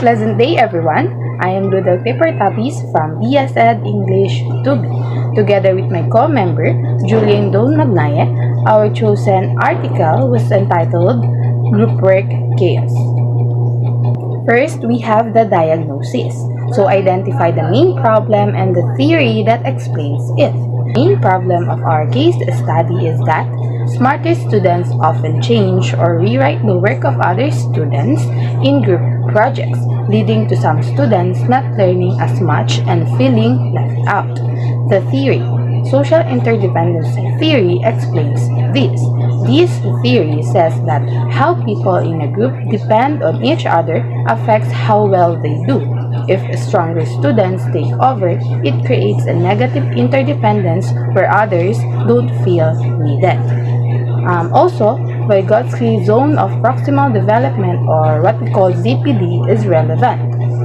Pleasant day, everyone. I am Luedelle-clay from BSED English 2B. Together with my co-member, Julian Don Magnaye, our chosen article was entitled Group Work Chaos. First, we have the diagnosis. So identify the main problem and the theory that explains it. The main problem of our case study is that smarter students often change or rewrite the work of other students in group projects, leading to some students not learning as much and feeling left out. The theory. Social interdependency theory explains this. This theory says that how people in a group depend on each other affects how well they do. If stronger students take over, it creates a negative interdependence where others don't feel needed. Also, Vygotsky's zone of proximal development, or what we call ZPD, is relevant.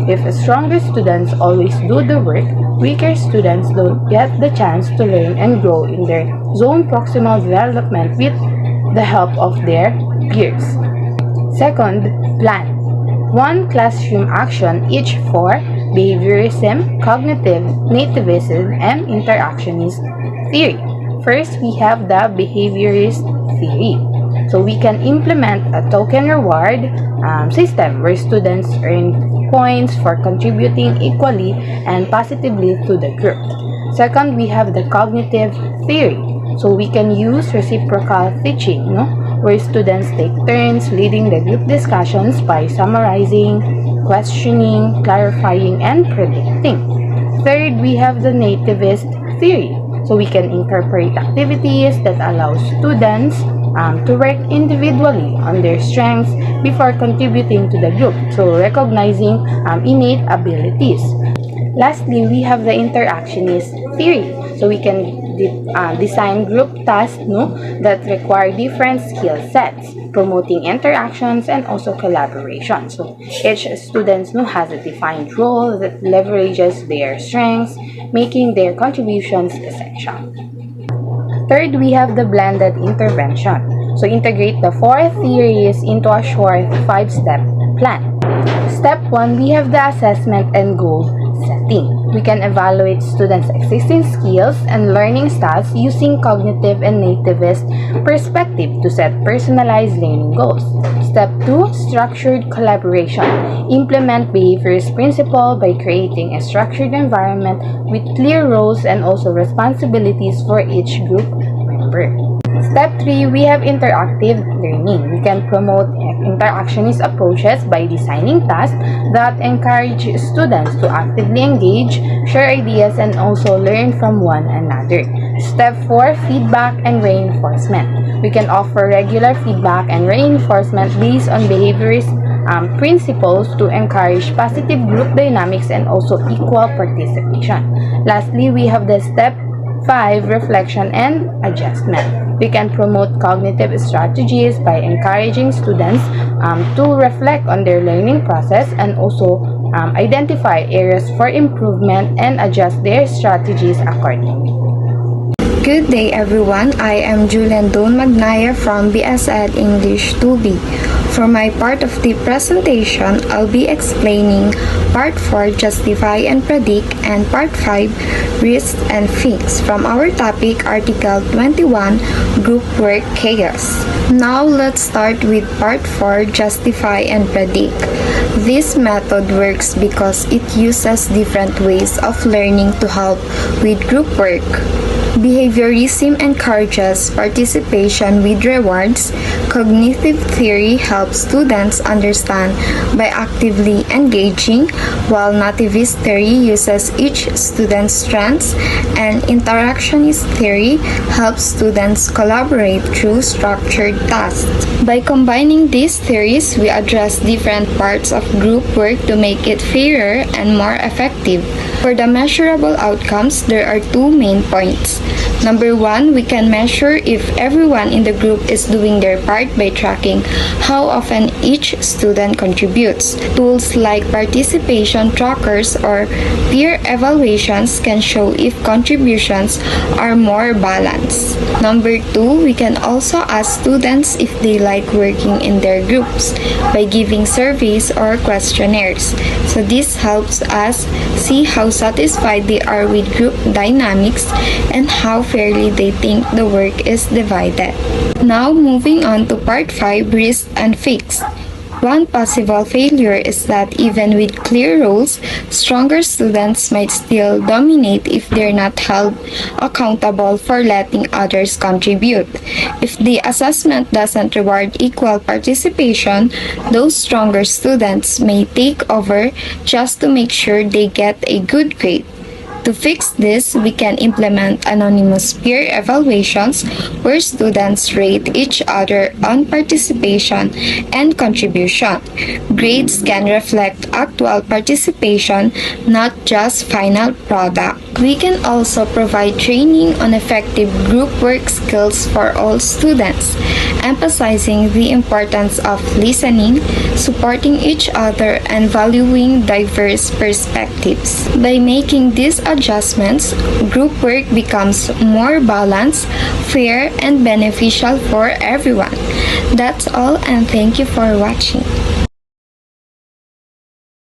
If stronger students always do the work, weaker students don't get the chance to learn and grow in their zone proximal development with the help of their peers. Second, plan. One classroom action each for behaviorism, cognitive, nativism, and interactionist theory. First, we have the behaviorist theory. So we can implement a token reward system where students earn points for contributing equally and positively to the group. Second, we have the cognitive theory. So we can use reciprocal teaching, where students take turns leading the group discussions by summarizing, questioning, clarifying, and predicting. Third, we have the nativist theory. So we can incorporate activities that allow students to work individually on their strengths before contributing to the group. So recognizing innate abilities. Lastly, we have the interactionist theory. So we can design group tasks that require different skill sets, promoting interactions and also collaboration. So each student has a defined role that leverages their strengths, making their contributions essential. Third, we have the blended intervention. So integrate the four theories into a short 5-step plan. Step 1, we have the assessment and goal setting. We can evaluate students' existing skills and learning styles using cognitive and nativist perspective to set personalized learning goals. Step 2, structured collaboration. Implement behaviorist principle by creating a structured environment with clear roles and also responsibilities for each group member. Step 3, we have interactive learning. We can promote interactionist approaches by designing tasks that encourage students to actively engage, share ideas, and also learn from one another. Step 4, feedback and reinforcement. We can offer regular feedback and reinforcement based on behaviorist principles to encourage positive group dynamics and also equal participation. Lastly, we have the Step 5, reflection and adjustment. We can promote cognitive strategies by encouraging students to reflect on their learning process and also identify areas for improvement and adjust their strategies accordingly. Good day, everyone. I am Julian Don Magnaye from BSED English 2B. For my part of the presentation, I'll be explaining Part 4, Justify and Predict, and Part 5, Risk and Fix, from our topic, Article 21, Group Work Chaos. Now, let's start with Part 4, Justify and Predict. This method works because it uses different ways of learning to help with group work. Behaviorism encourages participation with rewards. Cognitive theory helps students understand by actively engaging, while nativist theory uses each student's strengths, and interactionist theory helps students collaborate through structured tasks. By combining these theories, we address different parts of group work to make it fairer and more effective. For the measurable outcomes, there are two main points. Number one, we can measure if everyone in the group is doing their part by tracking how often each student contributes. Tools like participation trackers or peer evaluations can show if contributions are more balanced. Number two, we can also ask students if they like working in their groups by giving surveys or questionnaires. So this helps us see how satisfied they are with group dynamics and how fairly they think the work is divided. Now moving on to part 5, risk and fix. One possible failure is that even with clear rules, stronger students might still dominate if they're not held accountable for letting others contribute. If the assessment doesn't reward equal participation, those stronger students may take over just to make sure they get a good grade. To fix this, we can implement anonymous peer evaluations where students rate each other on participation and contribution. Grades can reflect actual participation, not just final product. We can also provide training on effective group work skills for all students, emphasizing the importance of listening, supporting each other, and valuing diverse perspectives. By making these adjustments, group work becomes more balanced, fair, and beneficial for everyone. That's all, and thank you for watching.